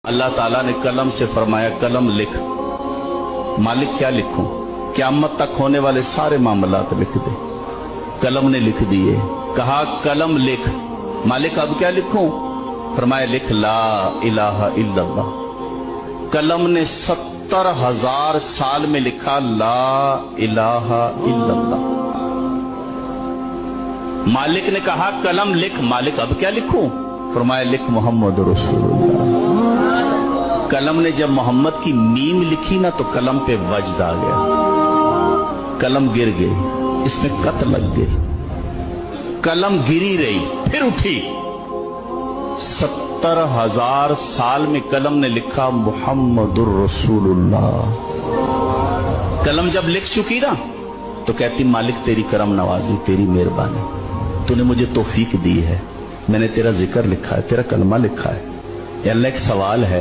अल्लाह ताला ने कलम से फरमाया कलम लिख। मालिक क्या लिखूं? क़यामत तक होने वाले सारे मामलात लिख दे। कलम ने लिख दिए। कहा कलम लिख। मालिक अब क्या लिखूं? फरमाया लिख ला इलाहा इल्लल्लाह। कलम ने 70,000 साल में लिखा ला इलाहा इल्लल्लाह। मालिक ने कहा कलम लिख। मालिक अब क्या लिखूं? फरमाया लिख मोहम्मद रसूलुल्लाह। कलम ने जब मोहम्मद की मीम लिखी ना तो कलम पे वज्द आ गया। कलम गिर गई, इसमें कत लग गई। कलम गिरी रही, फिर उठी। 70,000 साल में कलम ने लिखा मुहम्मदुर रसूलुल्लाह। कलम जब लिख चुकी ना तो कहती मालिक तेरी करम नवाजी, तेरी मेहरबानी, तूने मुझे तौफीक दी है, मैंने तेरा जिक्र लिखा है, तेरा कलमा लिखा है। अल्लाह एक सवाल है,